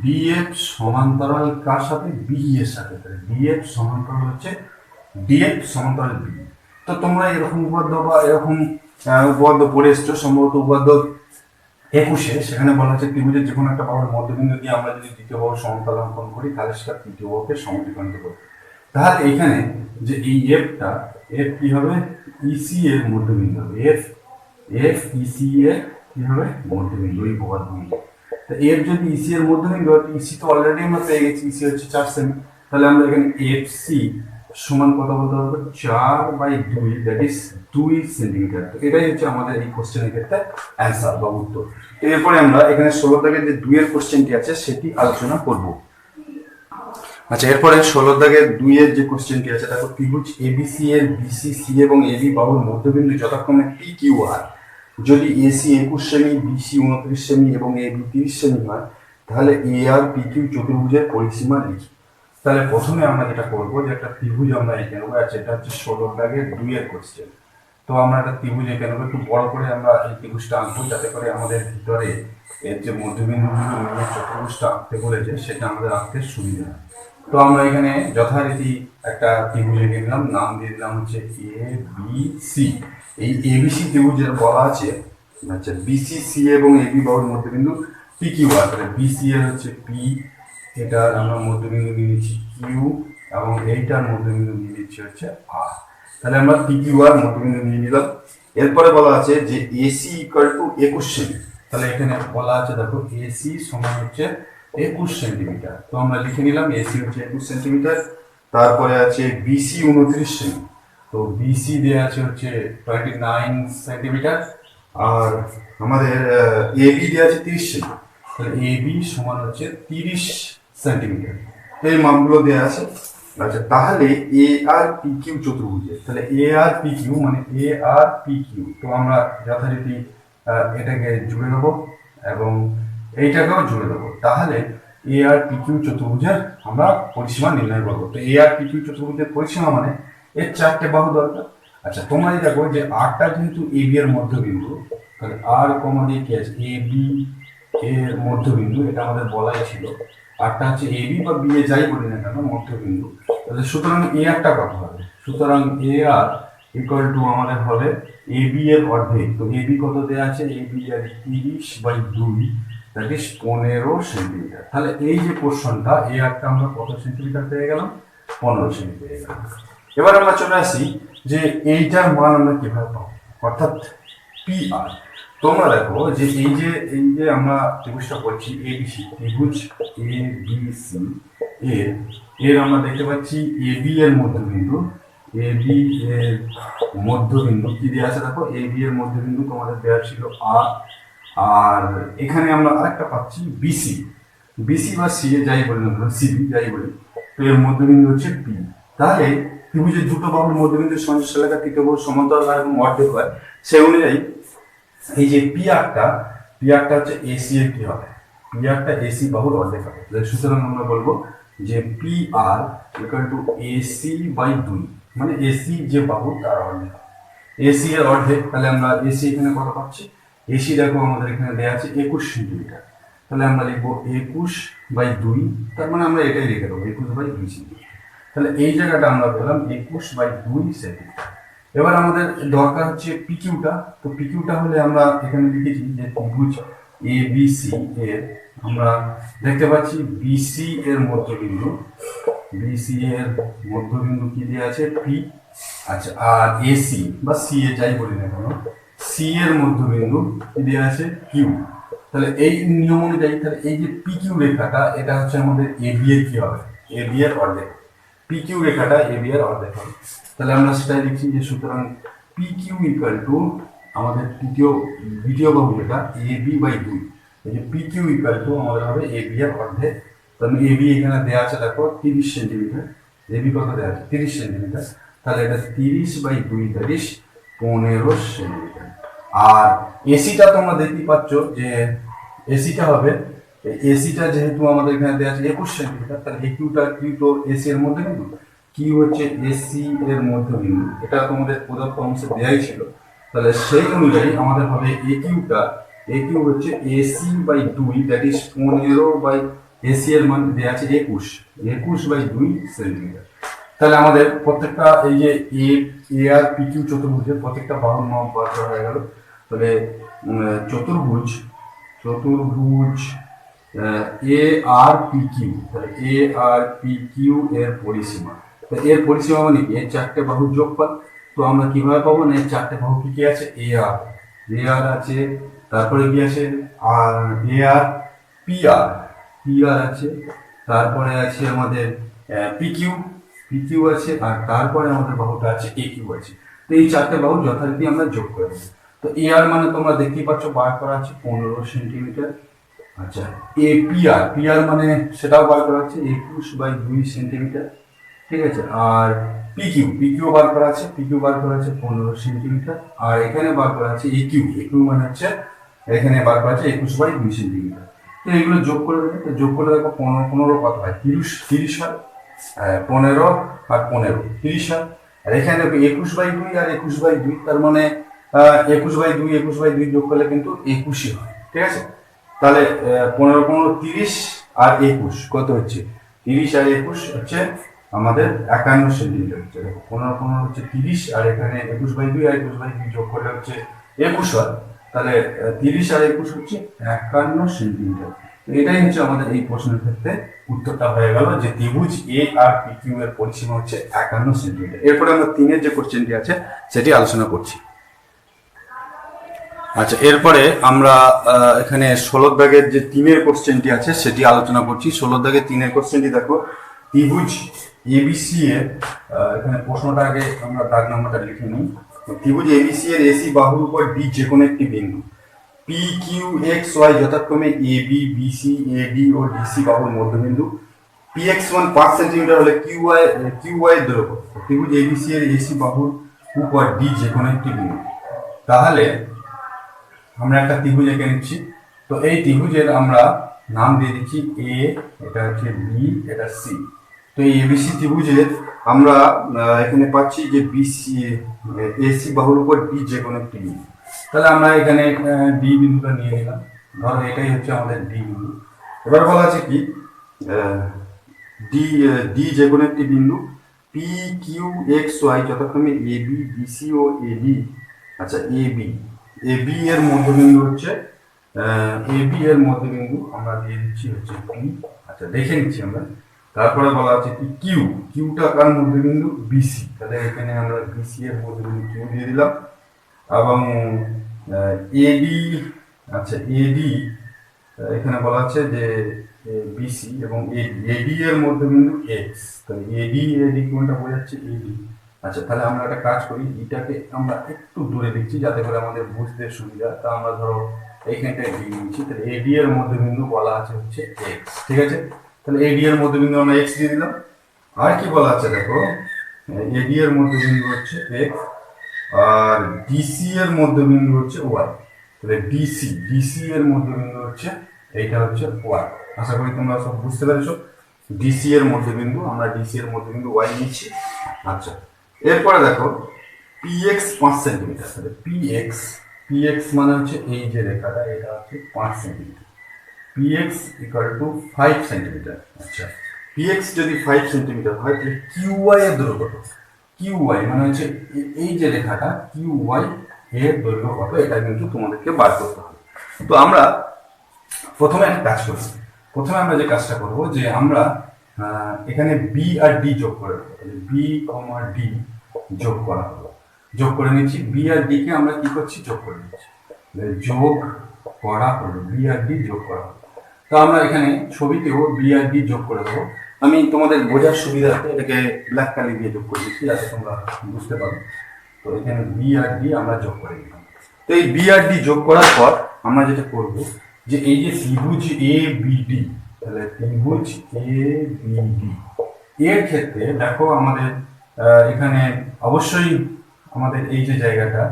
ডিএফ সমান্তরাল কার সাথে? বি এর সাথে। তাহলে ডিএফ সমান্তরাল হচ্ছে ডিএফ সমান্তরাল বি। তো তোমরা এরকম উপপাদ্য বা এরকম উপপাদ্য পড়ে এসছো সম্ভবত উপপাদ্য 21-এ। সেখানে বলা হচ্ছে ত্রিভুজের যে কোনো একটা বাহুর মধ্যবিন্দু দিয়ে আমরা যদি দ্বিতীয় বাহুর সমান্তরাল অঙ্কন করি তাহলে সেটা তৃতীয় বাহুকে সমদ্বিখণ্ডিত করবে। তাহলে এখানে যে এই এফটা, এফ কি হবে? ইসি এর মধ্যবিন্দু হবে। এফ ইসি এর কি হবে? মধ্যবিন্দু, এই উপপাদ্য। এর যদি ইসি এর মধ্যবিন্দু হয়, ইসি তো অলরেডি আমরা পেয়ে গেছি, ইসি হচ্ছে 4 সেমি। তাহলে আমরা এখানে এফসি সমান কত বলতে পারবো, 4/2, দ্যাট ইজ 2 সেন্টিমিটার। তো এটাই হচ্ছে আমাদের এই কোশ্চেনের ক্ষেত্রে অ্যান্সার বা উত্তর। এরপরে আমরা এখানে 16 দাগের যে 2 এর কোশ্চেনটি আছে সেটি আলোচনা করব। আচ্ছা, এরপরে 16 দাগের 2 এর যে কোশ্চেনটি আছে, দেখো ত্রিভুজ এবিসি এর বিসি, সি এবং এবি বাহুর মধ্যবিন্দু যথাক্রমে পি কিউ আর যদি এসি 21 সেমি, বিসি 29 সেমি এবং এবি 30 সেমি হয়, তাহলে এ আর পি কিউ চতুর্ভুজের পরিসীমা লিখি। তাহলে প্রথমে আমরা যেটা করবো যে একটা ত্রিভুজ আমরা এঁকে নেবো। আচ্ছা, এটা হচ্ছে 16 দাগের 2 এর কোশ্চেন। তো আমরা একটা ত্রিভুজ এঁকে নেবো, একটু বড় করে আমরা এই ত্রিভুজটা আঁকবো, যাতে করে আমাদের ভিতরে এর যে মধ্যবিন্দুগুলো মিলে চতুর্ভুজটা আঁকতে বলেছে সেটা আমাদের আঁকতে সুবিধা হয়। তো আমরা এখানে যথারীতি একটা ত্রিভুজ এঁকে নিলাম, নাম দিয়ে দিলাম হচ্ছে এ বি সি। এই এবিসি ত্রিভুজের বলা আছে, আচ্ছা, বিসি, সি এবং এবি বাহুর মধ্যবিন্দু পি কিউ আর। তাহলে বিসি এর হচ্ছে পি, এটার আমরা মধ্যবিন্দু নিয়ে নিচ্ছি কিউ, এবং এইটার মধ্যবিন্দু নিয়ে নিচ্ছি হচ্ছে আর। তাহলে আমরা পি কিউ আর মধ্যবিন্দু নিয়ে নিলাম। এরপরে বলা আছে যে এসি ইকুয়াল টু 21 সেমি। তাহলে এখানে বলা আছে, দেখো এসি সমান হচ্ছে 21 সেন্টিমিটার। তো আমরা লিখে নিলাম এসি হচ্ছে 21 সেন্টিমিটার। তারপরে আছে বিসি 29 সেমি। তো বিসি দেওয়া আছে হচ্ছে 29 সেন্টিমিটার। আর আমাদের এবি দেওয়া আছে 30 সেমি। তাহলে এবি সমান হচ্ছে 30 সেন্টিমিটার। এই মাপগুলো দেওয়া আছে। আচ্ছা, তাহলে এ আর পি কিউ চতুর্ভুজে, তাহলে এ আর পি কিউ মানে এ আর পি কিউ, তো আমরা যথারীতি এটাকে জুড়ে দেবো এবং এইটাকেও জুড়ে দেবো। তাহলে এ আর পি কিউ চতুর্ভুজের আমরা পরিসীমা নির্ণয় করবো। তো এ আর পি কিউ চতুর্ভুজের পরিসীমা মানে এর 4টে বাহু দরকার। আচ্ছা, তোমরা দেখো যে আরটা যেহেতু এ বি এর মধ্যবিন্দু, তাহলে আর কমা দিয়ে কি আছে, এ বি এর মধ্যবিন্দু, এটা আমাদের বলাই ছিল। আরটা হচ্ছে এ বি বা বি এ যাই বলি না কেন মধ্যবিন্দু। তাহলে সুতরাং এ আরটা কত হবে, সুতরাং এ আর ইকুয়াল টু আমাদের হবে এ বি এর অর্ধেক। তো এ বি কত দেওয়া আছে, এ বি এর 30/2, দ্যাট ইজ 15 সেন্টিমিটার। তাহলে এই যে পোর্শনটা এ আরটা আমরা কত সেন্টিমিটার পেয়ে গেলাম, 15 সেমি পেয়ে গেলাম। এবার আমরা চলে আসি যে এইটার মান আমরা কিভাবে পাবো, অর্থাৎ পি আর। তোমরা দেখো যে এই যে আমরা ত্রিভুজটা করছি এবিসি, ত্রিভুজ এ বি সি এর আমরা দেখতে পাচ্ছি এ বি এর মধ্যবিন্দু, এ বি এর মধ্যবিন্দু কি দেওয়া আছে, দেখো এ বি এর মধ্যবিন্দু তোমাদের দেওয়া ছিল আর। আর এখানে আমরা আরেকটা পাচ্ছি বিসি, বিসি বা সি এ যাই বলি না কেন, সিবি যাই বলি, তো এর মধ্যবিন্দু হচ্ছে পি। তাহলে ত্রিভুজের দুটো বাহুর মধ্যবিন্দুর সংযোগ রেখা তৃতীয় বাহু সমান্তরাল এবং অর্ধেক হয়, সেই অনুযায়ী এই যে পি আরটা হচ্ছে এসি এর কি হবে, পি আরটা এসি বাহুর অর্ধেক হবে। সুতরাং আমরা বলবো যে P R equal to AC/2, মানে এসি যে বাহু তার অর্ধেক, এসি এর অর্ধেক। তাহলে আমরা এসি এখানে কত পাচ্ছি, এসি দেখো আমাদের এখানে দেওয়া আছে 21 সেন্টিমিটার। তাহলে আমরা লিখবো 21/2, তার মানে আমরা এটাই লিখে দেবো 21/2 সেন্টিমিটার। তাহলে এই জায়গাটা আমরা পেলাম 21/2 সেন্টিমিটার। এবার আমাদের দরকার হচ্ছে পিকিউটা। তো পিকিউটা হলে আমরা এখানে লিখেছি যে ত্রিভুজ এ বি সি এর আমরা দেখতে পাচ্ছি বিসি এর মধ্যবিন্দু, বিসি এর মধ্যবিন্দু কি দেওয়া আছে পি। আচ্ছা, আর এসি বা সি এ যাই বলি না কেন, সি এর মধ্যবিন্দু কি দেওয়া আছে কিউ। তাহলে এই নিয়ম অনুযায়ী তাহলে এই যে পি কিউ রেখাটা এটা হচ্ছে আমাদের এ বি এর কি হবে, এ বি এর অর্ধেক। পি কিউ রেখাটা এ বি এর অর্ধেক হবে। তাহলে আমরা সেটাই লিখছি যে সুতরাং পি কিউ ইকুয়াল টু আমাদের দ্বিতীয় বাহু যেটা এ বি/2, এই যে পি কিউ ইকুয়াল টু আমাদের হবে এ বি এর অর্ধেক। তাহলে এ বি এখানে দেওয়া আছে দেখো 30 সেন্টিমিটার, এ বি কত দেওয়া আছে 30 সেন্টিমিটার। তাহলে এটা 30/2, দ্যাট ইজ 15 সেন্টিমিটার। আর এসিটা তোমরা দেখতেই পাচ্ছ যে এসিটা হবে, এসিটা যেহেতু আমাদের এখানে দেওয়া আছে 21 সেন্টিমিটার, তাহলে এই কিউটা কিউ তো এসি এর মধ্যবিন্দু, কিউ হচ্ছে এসি এর মধ্যবিন্দু, এটা তোমাদের প্রদত্ত অংশে দেওয়াই ছিল। তাহলে সেই অনুযায়ী আমাদের হবে এ কিউ হচ্ছে AC/2, দ্যাট ইজ 15 এসি এর মান দেওয়া আছে 21/2 সেন্টিমিটার। তাহলে আমাদের প্রত্যেকটা এই যে এ আর পি কিউ চতুর্ভুজের প্রত্যেকটা বাহুর মাপ বার করা হয়ে গেল। তাহলে চতুর্ভুজ এ আর পি কিউ, তাহলে এ আর পি কিউ এর পরিসীমা, এর পরিসীমা মানে কি, এর 4টে বাহুর যোগফল। তো আমরা কিভাবে পাবো না, এর 4টে বাহু কি কি আছে, এ আর আছে, তারপরে কি আছে আর এ আর পিআর, পিআর আছে, তারপরে আছে আমাদের পিকিউ, পিকিউ আছে, আর তারপরে আমাদের বাহুটা আছে একিউ আছে। তো এই চারটে বাহু যথারীতি আমরা যোগ করে দেবো। তো এআর মানে তোমরা দেখতেই পাচ্ছ বার করা আছে 15 সেন্টিমিটার। আচ্ছা, পিআর, পিআর মানে সেটাও বার করা আছে 21/2 সেন্টিমিটার, ঠিক আছে। আর পিকিউ, পিকিউ বার করা আছে, পিকিউ বার করা আছে 15 সেন্টিমিটার। আর এখানে বার করা আছে একিউ, একিউ মানে হচ্ছে এখানে বার করা আছে 21/2 সেন্টিমিটার। তো এগুলো যোগ করে দেবে, তো যোগ করে দেখো 15 কত হয়, 30 হয়, 15 আর 15 30 হয়। আর এখানে দেখো 21/2 আর 21/2, তার মানে 21/2 21/2 যোগ করলে কিন্তু 21 হয়, ঠিক আছে। তাহলে 15 15 30 আর 21 কত হচ্ছে, 30 আর 21 হচ্ছে আমাদের 51 সেন্টিমিটার হচ্ছে। দেখো 15 15 হচ্ছে 30, আর এখানে 21/2 আর 21/2 যোগ করলে হচ্ছে 21 হয়। তাহলে 30 আর 21 হচ্ছে 51 সেন্টিমিটার। তো এটাই হচ্ছে আমাদের এই প্রশ্নের ক্ষেত্রে উত্তরটা হয়ে গেল, যে ত্রিভুজ এ আর পি কিউ এর পরিসীমা হচ্ছে 51 সেন্টিমিটার। এরপরে আমরা 3-এর যে কোশ্চেনটি আছে সেটি আলোচনা করছি। আচ্ছা, এরপরে আমরা এখানে 16 দাগের যে 3-এর কোশ্চেনটি আছে সেটি আলোচনা করছি। 16 দাগের 3-এর কোশ্চেনটি দেখো, ত্রিভুজ এবিসি এর, এখানে প্রশ্নটা আগে আমরা দাগ নাম্বারটা লিখে নিই। ত্রিভুজ এবিসি এর এসি বাহুর উপর ডি যে কোনো একটি বিন্দু পি কিউ এক্স ওয়াই যথাক্রমে A B BC eddy O DC বাহুর মধ্যবিন্দু, পি এক্স মান 5 সেন্টিমিটার হলে কিউ ওয়াই এর দৈর্ঘ্য। ত্রিভুজ এবিসি এর এসি বাহুর উপর ডি যে কোনো একটি বিন্দু। তাহলে আমরা একটা ত্রিভুজ এঁকে নিচ্ছি। তো এই ত্রিভুজের আমরা নাম দিয়ে দিচ্ছি এ, এটা হচ্ছে বি, এটা সি। তো এই এবিসি ত্রিভুজের আমরা এখানে পাচ্ছি যে বিসি এসি বাহুর উপর ডি যে কোনো একটি বিন্দু। তাহলে আমরা এখানে ডি বিন্দুটা নিয়ে নিলাম, ধরো এটাই হচ্ছে আমাদের ডি বিন্দু। এবার বলা আছে কি ডি, ডি যে কোনো একটি বিন্দু পি কিউ এক্স ওয়াই যথাক্রমে এ বি বিসি ও এডি। আচ্ছা, এ বি, এ বি এর মধ্যবিন্দু হচ্ছে এ বি এর মধ্যবিন্দু আমরা দিয়ে দিচ্ছি হচ্ছে পি। আচ্ছা, দেখে নিচ্ছি আমরা। তারপরে বলা আছে কি কিউ, কিউটা কার মধ্যবিন্দু, বিসি। তাহলে এখানে আমরা বিসি এর মধ্যবিন্দু কিউ দিয়ে দিলাম। এবং এডি, আচ্ছা এডি, এখানে বলা আছে যে বিসি এবং এডি এর মধ্যবিন্দু এক্স। তাহলে এডি, এডি কোনটা বোঝাচ্ছে, এডি। আচ্ছা, তাহলে আমরা একটা কাজ করি, এটাকে আমরা একটু দূরে দিচ্ছি যাতে করে আমাদের বুঝতে সুবিধা। তা আমরা ধরো এইখানটায় ডি নিচ্ছি, তাহলে এডি এর মধ্যবিন্দু বলা আছে হচ্ছে এক্স, ঠিক আছে। তাহলে এডি এর মধ্যবিন্দু আমরা এক্স দিয়ে দিলাম। আর কি বলা আছে দেখো, এডি এর মধ্যবিন্দু হচ্ছে এক্স, আর ডিসি এর মধ্যবিন্দু হচ্ছে ওয়াই। তাহলে ডিসি, ডিসি এর মধ্যবিন্দু হচ্ছে এইটা হচ্ছে ওয়াই। আশা করি তোমরা সব বুঝতে পেরেছো। ডিসি এর মধ্যবিন্দু, আমরা ডিসি এর মধ্যবিন্দু ওয়াই নিচ্ছি। আচ্ছা, এরপরে দেখো পিএক্স 5 সেন্টিমিটার। তাহলে পিএক্স, পিএক্স মানে হচ্ছে এই যে রেখাটা, এটা হচ্ছে 5 centimetre. PX equal to 5 centimetre. আচ্ছা, পিএক্স যদি 5 সেন্টিমিটার হয় তাহলে কিউওয়াই এর দৈর্ঘ্য কত, কিউওয়াই মানে হচ্ছে এই যে রেখাটা, কিউওয়াই এর দৈর্ঘ্য কত, এটা কিন্তু তোমাদেরকে বার করতে হবে। তো আমরা প্রথমে একটা কাজ করব। প্রথমে আমরা যে কাজটা করব, যে আমরা এখানে বি আর ডি যোগ করে দেবো। বি কমা ডি যোগ করা হলো, যোগ করে নিচ্ছি। বি আর ডি কে আমরা কি করছি, যোগ করে নিচ্ছি। যোগ করা হলো, বি আর ডি যোগ করা হলো। তো আমরা এখানে ছবিতেও বি আর ডি যোগ করে দেবো। আমি তোমাদের বোঝার সুবিধার্থে এটাকে ব্ল্যাক কালি দিয়ে যোগ করে দিচ্ছি যাতে তোমরা বুঝতে পারো। তো এখানে বি আর ডি আমরা যোগ করে দিলাম। তো এই বি আর ডি যোগ করার পর আমরা যেটা করব, যে এই যে ত্রিভুজ এ বি ডি, তাহলে ত্রিভুজ এ বি ডি এর ক্ষেত্রে দেখো আমাদের এখানে অবশ্যই আমাদের এই যে জায়গাটা,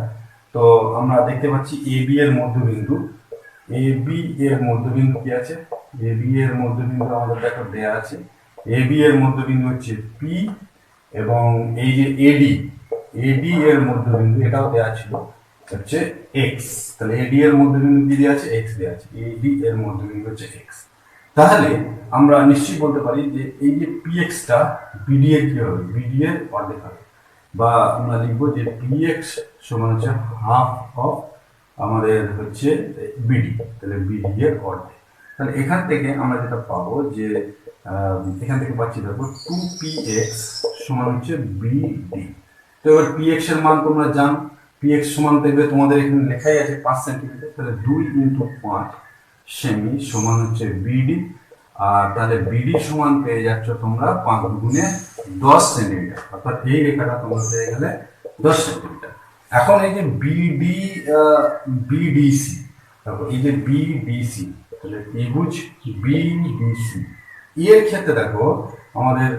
তো আমরা দেখতে পাচ্ছি এ বি এর মধ্যবিন্দু, এ বি এর মধ্যবিন্দু কি আছে, এ বি এর মধ্যবিন্দু আমাদের দেখো দেয়া আছে। এ বি এর মধ্যবিন্দু হচ্ছে পি, এবং এই যে এডি, এডি এর মধ্যবিন্দু এটাও দেয়া ছিল হচ্ছে এক্স। তাহলে এডি এর মধ্যবিন্দু কি দেয়া আছে, এক্স দেয়া আছে। এডি এর মধ্যবিন্দু হচ্ছে এক্স। তাহলে আমরা নিশ্চয়ই বলতে পারি যে এই যে পিএক্স টা বিডি এর কি হবে, বিডি এর অর্ধেক হবে, বা আমরা লিখবো যে পিএক্স সমান হচ্ছে হাফ অফ আমাদের হচ্ছে বিডি। তাহলে বিডি এর অর্ধেক। তাহলে এখান থেকে আমরা যেটা পাবো, যে এখান থেকে পাচ্ছি দেখো 2px সমান হচ্ছে বিডি। তো এবার px এর মান তোমরা জানো, px সমান দেখবে তোমাদের এখানে লেখাই আছে 5 সেন্টিমিটার। তাহলে 2 × 5 সেমি সমান হচ্ছে বিডি, আর তাহলে বিডি সমান পেয়ে যাচ্ছ তোমরা 5 গুণে 10 সেন্টিমিটার, অর্থাৎ এই রেখাটা তোমরা পেয়ে গেলে 10 সেন্টিমিটার। এখন এই যে বিডি বিডিসি, তারপর এই যে বিডিসি, তাহলে ত্রিভুজ বিডিসি এর ক্ষেত্রে দেখো আমাদের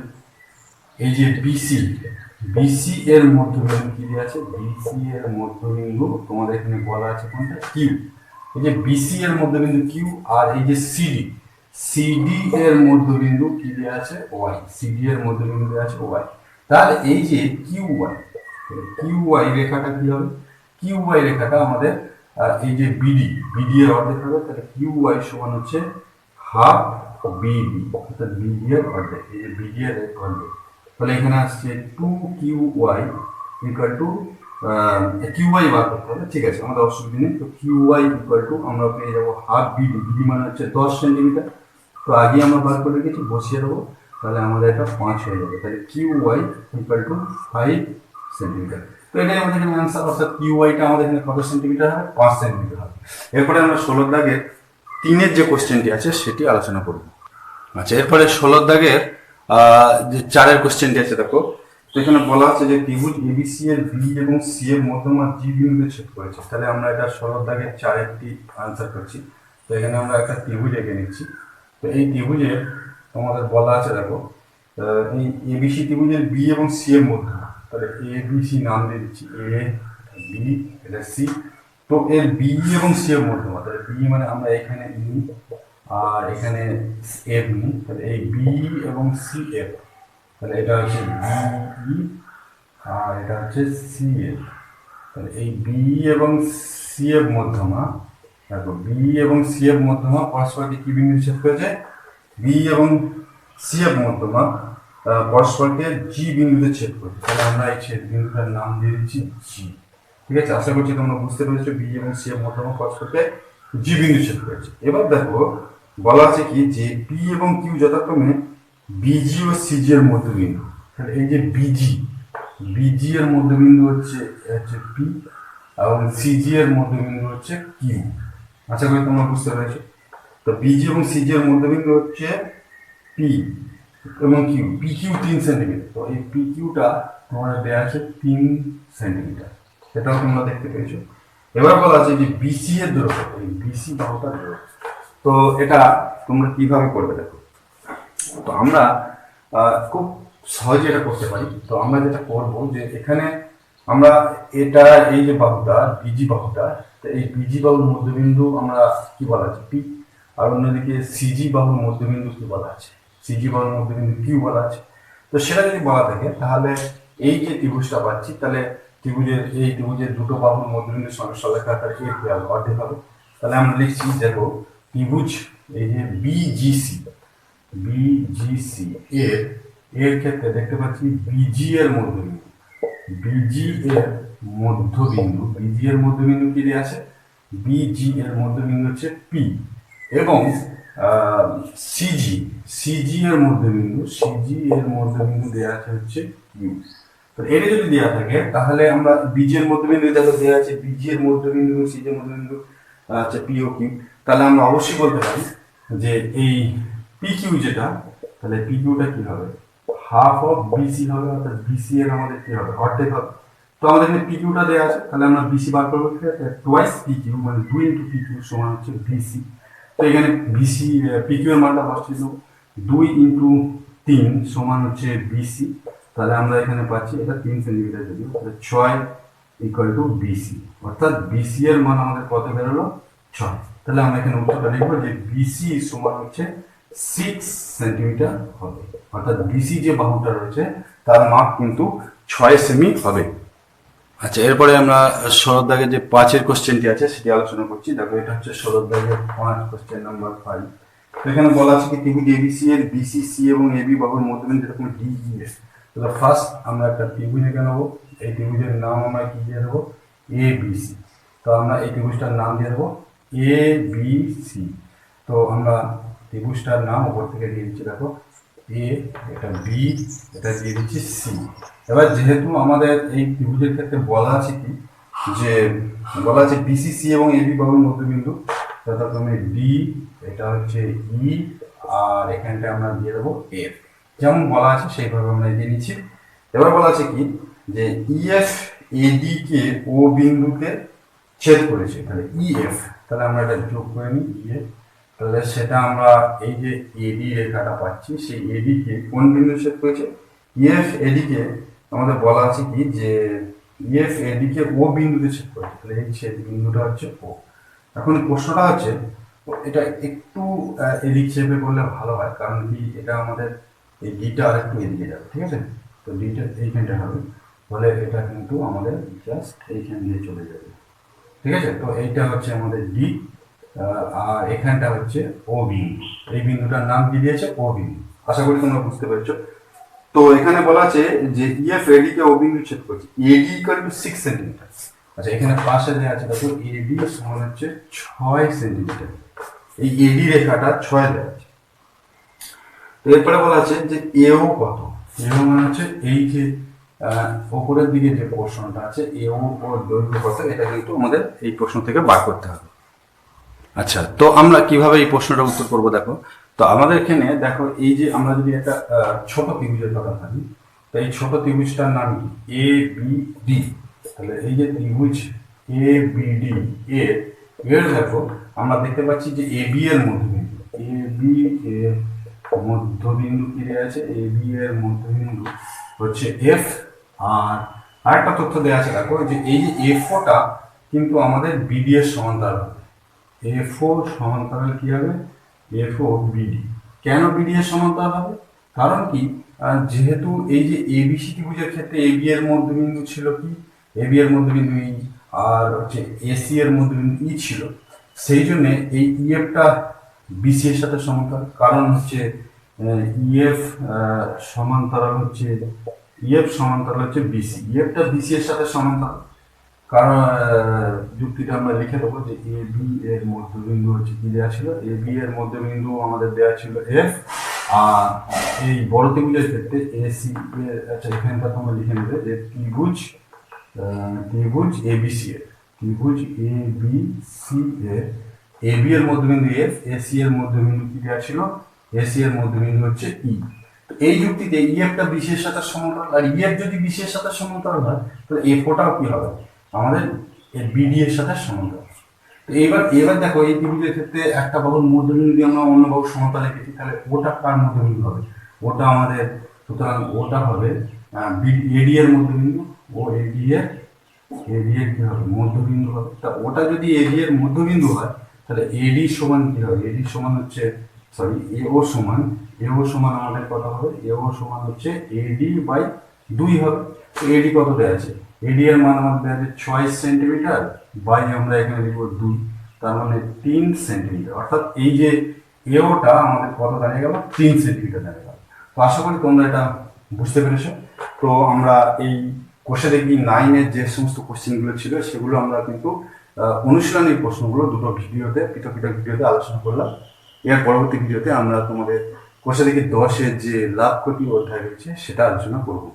এই যে বিসি, বিসি এর মধ্যবিন্দু কি দেওয়া আছে, বিসি এর মধ্যবিন্দু তোমাদের এখানে বলা আছে কোনটা, কিউ। এই যে বিসি এর মধ্যবিন্দু কিউ, আর এই যে সিডি, সিডি এর মধ্যবিন্দু কি দেওয়া আছে, ওয়াই, সিডি এর মধ্যবিন্দু দেওয়া আছে ওয়াই। তাহলে এই যে কিউ ওয়াই, কিউ ওয়াই রেখাটা কি হবে, কিউ ওয়াই রেখাটা আমাদের এই যে বিডি, বিডি এর অর্ধেক হবে, তাহলে কিউ ওয়াই সমান হচ্ছে হাফ বিডি, অর্থাৎ বিডি এর অর্ধেক, এই যে বিডি এর অর্ধেক। তাহলে এখানে আসছে 2QY ইকুয়াল টু QY বার করতে হবে, ঠিক আছে, আমাদের অসুবিধা নেই। তো QY ইকুয়াল টু আমরা পেয়ে যাবো হাফ বিডি, বিডি মানে হচ্ছে 10 সেন্টিমিটার। তো আগে আমরা বার করে রেখেছি, বসিয়ে দেবো, তাহলে আমাদের এটা 5 হয়ে যাবে। তাহলে QY ইকুয়াল টু 5 সেন্টিমিটার। তো এটাই আমাদের এখানে অ্যান্সার, অর্থাৎ QYটা আমাদের এখানে কত সেন্টিমিটার হবে, 5 সেন্টিমিটার হবে। এরপরে আমরা 16 দাগের 3-এর যে কোশ্চেনটি আছে সেটি আলোচনা করব। আচ্ছা, এরপরে 16 দাগের যে 4-এর কোশ্চেনটি আছে দেখো, তো এখানে বলা আছে যে ত্রিভুজ এবিসি এর বি এবং সি এর মধ্যমা জি বিন্দুতে ছেদ করেছে। তাহলে আমরা এটা 16 দাগের 4-এরটি আনসার করছি। তো এখানে আমরা একটা ত্রিভুজ এঁকে নিচ্ছি। তো এই ত্রিভুজের তোমাদের বলা আছে দেখো, এই এবিসি ত্রিভুজের বি এবং সি এর মধ্যমা, তাহলে এ বি সি নাম দিয়ে দিচ্ছি, এ বি এটা সি। তো এর বি এবং সি এর মধ্যমা, তাহলে বি মানে আমরা এখানে ই আর এখানে এফ নিই, তাহলে এই বি এবং সি এফ, তাহলে এটা হচ্ছে বি আর এটা হচ্ছে সি এফ। তাহলে এই বি এবং সি এফ মধ্যমা, দেখো বি এবং সি এফ মধ্যমা পরস্পরকে কি বিন্দু ছেদ করেছে, বি এবং সি এফ মধ্যমা পরস্পরকে জি বিন্দুতে ছেদ করেছে। তাহলে আমরা এই ছেদ বিন্দুটার নাম দিয়ে দিচ্ছি জি। ঠিক আছে, আশা করছি তোমরা বুঝতে পেরেছো, বি এবং সি এফ মধ্যমা পরস্পরকে জি বিন্দু ছেদ করেছে। এবার দেখো বলা আছে কি যে পি এবং কিউ যথাক্রমে বিজি ও সিজি এর মধ্যবিন্দু। তাহলে এই যে বিজি, বিজি এর মধ্যবিন্দু হচ্ছে পি এবং সিজি এর মধ্যবিন্দু হচ্ছে কিউ। আশা করি তোমরা বুঝতে পেরেছো। তো বিজি এবং সিজি এর মধ্যবিন্দু হচ্ছে পি এবং কিউ, পি কিউ 3 সেন্টিমিটার। তো এই পি কিউটা তোমার দেওয়া আছে 3 সেন্টিমিটার, সেটাও তোমরা দেখতে পেয়েছো। এবার বলা আছে যে বিসি এর দূরত্ব, এই বিসি বাহুটার দূরত্ব। তো এটা তোমরা কিভাবে করবে দেখো, তো আমরা খুব সহজে এটা করতে পারি। তো আমরা যেটা করব যে এখানে আমরা এটা এই যে বাহুটা বিজি বাহুটা, তো এই বিজি বাহুর মধ্যবিন্দু আমরা কি বলা আছে পি, আর অন্যদিকে সিজি বাহুর মধ্যবিন্দু কি বলা আছে, সিজি বাহুর মধ্যবিন্দু কিউ বলা আছে। তো সেটা যদি বলা থাকে তাহলে এই যে ত্রিভুজটা পাচ্ছি, তাহলে এই ত্রিভুজের দুটো বাহুর মধ্যবিন্দুর সঙ্গে সলেখা তার এর অর্ধেক হবে। তাহলে আমরা লিখছি দেখো ত্রিভুজ এই যে বিজিসি, বিজিসি এর এর ক্ষেত্রে দেখতে পাচ্ছি বিজি এর মধ্যবিন্দু, বিজি এর মধ্যবিন্দু, বিজি এর মধ্যবিন্দু কি দেওয়া আছে, বিজি এর মধ্যবিন্দু হচ্ছে পি, এবং সিজি, সিজি এর মধ্যবিন্দু, সিজি এর মধ্যবিন্দু দেওয়া আছে হচ্ছে কিউ। তো এটা যদি দেওয়া থাকে তাহলে আমরা বিজি এর মধ্যবিন্দু দেখো দেওয়া আছে বিজি এর মধ্যবিন্দু এবং সিজি এর মধ্যবিন্দু আচ্ছা পি ও কিউ, তাহলে আমরা অবশ্যই বলতে পারি যে এই পি কিউ যেটা, তাহলে পি কিউটা কি হবে, হাফ অফ বিসি হবে, অর্থাৎ বিসি এর আমাদের কি হবে, অর্ধেক হবে। তো আমাদের এখানে পি কিউটা দেওয়া আছে, তাহলে আমরা বিসি বার করবো, টোয়াইস পি কিউ মানে 2 ইন্টু পি কিউ সমান হচ্ছে বিসি। তো এখানে বিসি পি কিউ এর মানটা বসিয়ে দেবো, 2 ইন্টু 3 সমান হচ্ছে বিসি। তাহলে আমরা এখানে পাচ্ছি এটা 3 সেন্টিমিটার, যদি তাহলে 6 ইকুয়াল টু বিসি, অর্থাৎ বিসি এর মান আমাদের কত বেরোলো 6। তাহলে আমরা এখানে উত্তরটা লিখবো যে বিসি সমান হচ্ছে 6 সেন্টিমিটার হবে, অর্থাৎ বিসি যে বাহুটা রয়েছে তার মাপ কিন্তু 6 সেমি হবে। আচ্ছা, এরপরে আমরা 16 দাগের যে 5-এর কোশ্চেনটি আছে সেটি আলোচনা করছি। দেখো এটা হচ্ছে 16 দাগের 5, কোশ্চেন নাম্বার 5। এখানে বলা আছে কি ত্রিভুজ এবিসি এর বিসি সি এবং এবি বাহুর মধ্যবিন্দু যেরকম ডিইএস। তো ফার্স্ট আমরা একটা ত্রিভুজ এঁকে নেবো, এই ত্রিভুজের নাম আমরা কি দিয়ে দেবো, এ বি সি। তো আমরা এই ত্রিভুজটার নাম দিয়ে দেবো এ বি সি। তো আমরা ত্রিভুজটার নাম উপর থেকে দিয়ে দিচ্ছি, দেখো এ, এটা বি, এটা দিয়ে দিচ্ছি সি। এবার যেহেতু আমাদের এই ত্রিভুজের ক্ষেত্রে বলা আছে কি যে বলা আছে বিসি সি এবং এবি বাহুর মধ্যবিন্দু, যথাক্রমে ডি, এটা হচ্ছে ই, আর এখানটা আমরা দিয়ে দেবো এফ। যেমন বলা আছে সেইভাবে আমরা দিয়ে নিচ্ছি। এবার বলা আছে কি যে ইএফ এডি কে ও বিন্দুতে ছেদ করেছে, তাহলে ইএফ, তাহলে আমরা এটা যোগ করে নিই ইএফ। তাহলে সেটা আমরা এই যে এডি রেখাটা পাচ্ছি, সেই এডি কে কোন বিন্দু ছেদ করেছে, ইএফ এডি কে আমাদের বলা আছে কি যে ইএফ এডি কে ও বিন্দুতে ছেদ করেছে, তাহলে এই ছেদ বিন্দুটা হচ্ছে ও। এখন প্রশ্নটা হচ্ছে এটা একটু এদিক চেপে করলে ভালো হয়, কারণ কি এটা আমাদের এই ডিটা আর একটু এদিকে যাবে, ঠিক আছে। তো ডিটা এইখানটা হবে, ফলে এটা কিন্তু আমাদের জাস্ট এইখান দিয়ে চলে যাবে, ঠিক আছে। তো এইটা হচ্ছে আমাদের ডি, আর এখানটা হচ্ছে ও বিন্দু। এই বিন্দুটার নাম কি দিয়েছে, ও বিন্দু। আশা করি তোমরা বুঝতে পেরেছো। তো এখানে বলা আছে যে ইএফ এডি কে ও বিন্দু ছেদ করছে, এডি ইকুয়াল টু 6 সেন্টিমিটার। আচ্ছা, এখানে পাশে দেওয়া আছে দেখো এডি সমান হচ্ছে 6 সেন্টিমিটার। এই এডি রেখাটা 6 দেওয়া আছে। তো এরপরে বলা আছে যে এও কত, এও মানে হচ্ছে এই যে উপরের দিকে যে পোর্শনটা আছে, এও ও দৈর্ঘ্য কত, এটা কিন্তু আমাদের এই প্রশ্ন থেকে বার করতে হবে। আচ্ছা, তো আমরা কিভাবে এই প্রশ্নটার উত্তর করব দেখো। তো আমাদের এখানে দেখো এই যে আমরা যদি একটা ছোট ত্রিভুজের কথা ভাবি, তো এই ছোট ত্রিভুজটার নাম কি, এ বি ডি। তাহলে এই যে ত্রিভুজ এ বি ডি এর দেখো আমরা দেখতে পাচ্ছি যে এ বি এর মধ্যবিন্দু, এ বি এর মধ্যবিন্দু কি দেওয়া আছে, এ বি এর মধ্যবিন্দু হচ্ছে এফ। আর আরেকটা তথ্য দেওয়া আছে দেখো যে এই যে এফওটা কিন্তু আমাদের বিডি এর সমান্তরাল হবে। এফও সমান্তরাল কি হবে, এফও বিডি। কেন বিডি এর সমান্তরাল হবে, কারণ কি যেহেতু এই যে এবিসি ত্রিভুজের ক্ষেত্রে এবি এর মধ্যবিন্দু ছিল কি, এবি এর মধ্যবিন্দু ই, আর হচ্ছে এসি এর মধ্যবিন্দু ই ছিল, সেই জন্য এই ইএফটা বিসি এর সাথে সমান্তরাল। কারণ হচ্ছে ইএফ সমান্তরাল হচ্ছে, ইএফ সমান্তরাল হচ্ছে বিসি, ইএফটা বিসি এর সাথে সমান্তরাল। কারণ যুক্তিটা আমরা লিখে দেবো যে এ বি এর মধ্যবিন্দু হচ্ছে কি দেওয়া ছিল, এ বি এর মধ্যবিন্দু আমাদের দেওয়া ছিল এফ। আর এই বড় ত্রিভুজের ক্ষেত্রে এসি এর, আচ্ছা এখানটা তোমরা লিখে নেবে যে ত্রিভুজ এবিসি এর, ত্রিভুজ এ বি সি এর এ বি এর মধ্যবিন্দু এফ, এসি এর মধ্যবিন্দু কি দেওয়া ছিল, এসি এর মধ্যবিন্দু হচ্ছে ই। এই যুক্তিতে ইএফটা বিসির সাথে সমান্তরাল, আর ইএফ যদি বিসির সাথে সমান্তরাল হয় তাহলে এফওটাও কি হবে, আমাদের বিডি এর সাথে সমান্তরাল। তো এবার দেখো এই ত্রিভুজের ক্ষেত্রে একটা বাহুর মধ্যবিন্দু যদি আমরা অন্য বাহুর সমতলে লিখি, তাহলে ওটা কার মধ্যবিন্দু হবে, ওটা আমাদের, সুতরাং ওটা হবে এডি এর মধ্যবিন্দু, ও এডি এর কি হবে, মধ্যবিন্দু হবে। তা ওটা যদি এডি এর মধ্যবিন্দু হয় তাহলে এডি সমান কি হবে, এডি সমান হচ্ছে এও সমান আমাদের কত হবে, এও সমান হচ্ছে এডি বাই 2 হবে। তো এডি কত দেওয়া আছে, এডি এর মান আমাদের দেওয়া আছে 6 সেন্টিমিটার বাই আমরা এখানে লিখব 2, তার মানে 3 সেন্টিমিটার। অর্থাৎ এই যে এওটা আমাদের কত দাঁড়িয়ে গেল, 3 সেন্টিমিটার দাঁড়িয়ে গেল। তো আশা করি তোমরা এটা বুঝতে পেরেছো। তো আমরা এই কোষে দেখি 9 এর যে সমস্ত কোশ্চেনগুলো ছিল সেগুলো আমরা কিন্তু অনুশীলনী প্রশ্নগুলো দুটো ভিডিওতে, পৃথক ভিডিওতে আলোচনা করলাম। এর পরবর্তী ভিডিওতে আমরা তোমাদের কোষে দেখি 10 এর যে লাভ ক্ষতি অধ্যায় রয়েছে সেটা আলোচনা করবো।